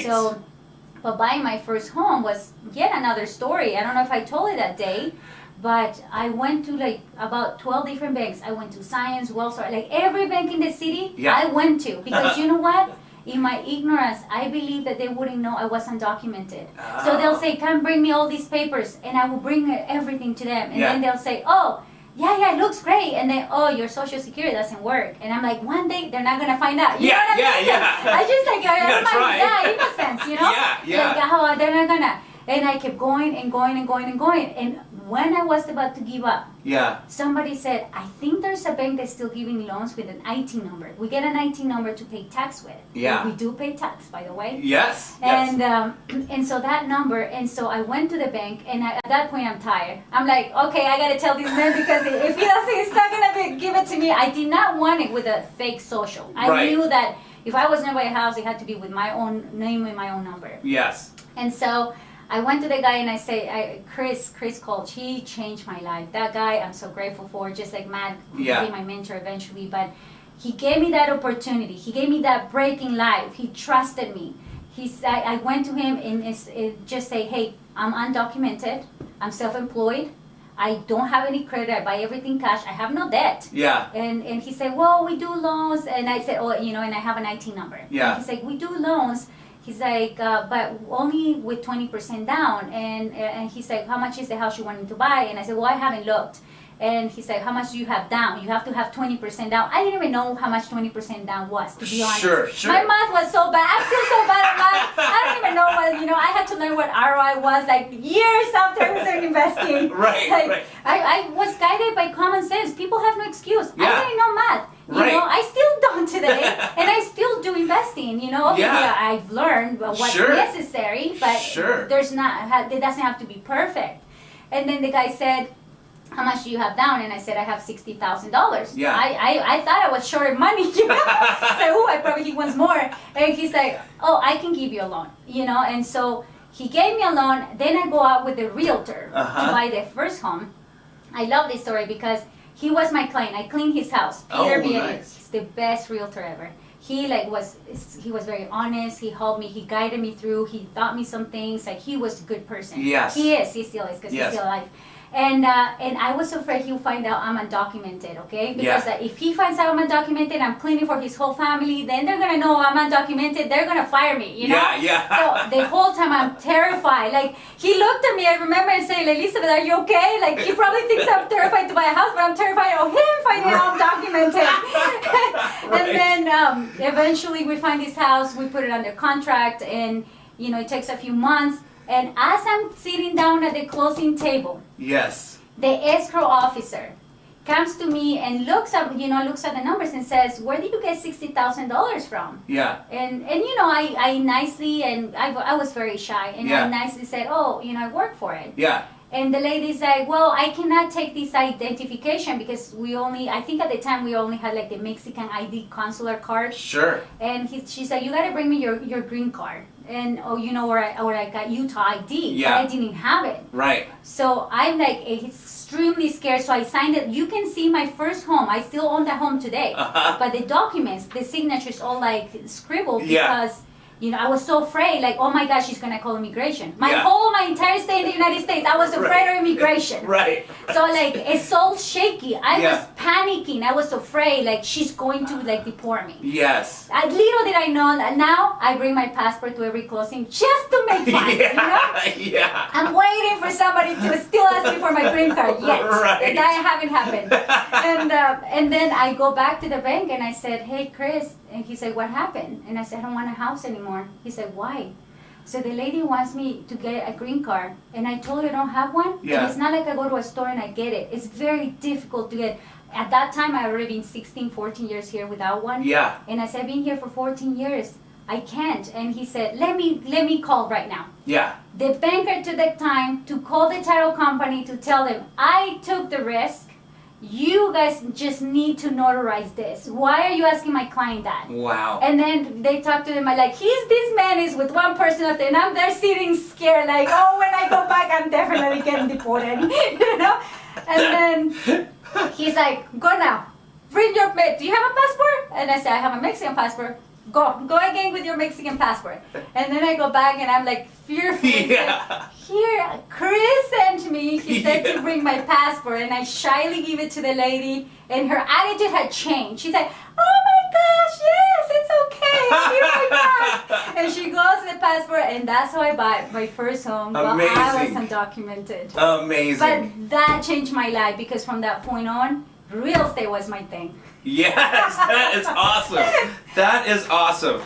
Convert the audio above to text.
So, but buying my first home was yet another story. I don't know if I told it that day, but I went to like about 12 different banks. I went to Science, Wells Fargo, like every bank in the city I went to, because you know what? In my ignorance, I believe that they wouldn't know I was undocumented. So they'll say, come bring me all these papers, and I will bring everything to them. And then they'll say, oh, yeah, it looks great. And then, oh, your social security doesn't work. And I'm like, one day they're not going to find out. You know what I mean? I just like, I innocence, you know? Like, oh, they're not going to. And I kept going and going and going and going. And when I was about to give up, somebody said, I think there's a bank that's still giving loans with an IT number. We get an IT number to pay tax with. We do pay tax, by the way. And so that number, and so I went to the bank, and at that point I'm tired. I'm like, okay, I got to tell this man, because if he doesn't, he's not going to give it to me. I did not want it with a fake social. I knew that if I was going to buy a house, it had to be with my own name and my own number. And so I went to the guy and I say, Chris Colch, he changed my life. That guy I'm so grateful for, just like Matt, who became my mentor eventually. But he gave me that opportunity. He gave me that break in life. He trusted me. I went to him and just say, hey, I'm undocumented. I'm self-employed. I don't have any credit. I buy everything cash. I have no debt. And he said, well, we do loans. And I said, oh, and I have an IT number. And he said, we do loans. He's like, but only with 20% down. And he's like, how much is the house you wanting to buy? And I said, well, I haven't looked. And he's like, how much do you have down? You have to have 20% down. I didn't even know how much 20% down was, to be honest. My math was so bad. I'm still so bad at math. I don't even know what, I had to learn what ROI was like years after I was investing. I was guided by common sense. People have no excuse. I didn't know math. I still don't today, and I still do investing. Obviously I've learned what's necessary, but there's not. It doesn't have to be perfect. And then the guy said, how much do you have down? And I said, I have $60,000. I thought I was short of money. So I probably he wants more. And he's like, oh, I can give you a loan. And so he gave me a loan. Then I go out with the realtor to buy the first home. I love this story because he was my client. I cleaned his house. Peter Nice. He's the best realtor ever. He was very honest. He helped me. He guided me through. He taught me some things. Like, he was a good person. He is. He still is, because he's still alive. And I was afraid he'll find out I'm undocumented, okay? Because if he finds out I'm undocumented, I'm cleaning for his whole family, then they're gonna know I'm undocumented. They're gonna fire me, So the whole time I'm terrified. Like, he looked at me, I remember, and saying, Elizabeth, are you okay? Like, he probably thinks I'm terrified to buy a house, but I'm terrified of him finding out I'm documented. And then eventually we find this house, we put it under contract, and it takes a few months. And as I'm sitting down at the closing table, the escrow officer comes to me and looks at the numbers and says, "Where did you get $60,000 from?" And I nicely, and I was very shy, and I nicely said, "Oh, I work for it." And the lady's like, well, I cannot take this identification because I think at the time we only had like the Mexican ID consular card. And she's like, you got to bring me your green card. And, or I got Utah ID, but I didn't have it. So I'm like extremely scared. So I signed it. You can see my first home. I still own that home today. But the documents, the signatures all like scribbled because I was so afraid, like, oh my gosh, she's gonna call immigration. My entire stay in the United States, I was afraid of immigration. So like, it's so shaky. I was panicking. I was afraid, like, she's going to like deport me. Little did I know that now I bring my passport to every closing just to make fun. I'm waiting for somebody to still ask me for my green card yet. That haven't happened. And then I go back to the bank and I said, hey, Chris. And he said, what happened? And I said, I don't want a house anymore. He said, why? So the lady wants me to get a green card. And I told her I don't have one. And it's not like I go to a store and I get it. It's very difficult to get. At that time, I had already been 16, 14 years here without one. And I said, I've been here for 14 years. I can't. And he said, let me call right now. The banker took the time to call the title company to tell them, I took the risk. You guys just need to notarize this. Why are you asking my client that? And then they talk to them, I'm like, this man is with one person after, and I'm there sitting scared, like, oh, when I go back, I'm definitely getting deported, And then he's like, go now. Bring do you have a passport? And I said, I have a Mexican passport. go again with your Mexican passport. And then I go back and I'm like fearful. Yeah. Here, Chris sent me. He said to bring my passport, and I shyly give it to the lady, and her attitude had changed. She's like, "Oh my gosh, yes, it's okay. I'll be right back." And she goes to the passport, and that's how I bought my first home while I was Amazing. undocumented. Amazing. But that changed my life because from that point on, real estate was my thing. Yes, that is awesome. That is awesome.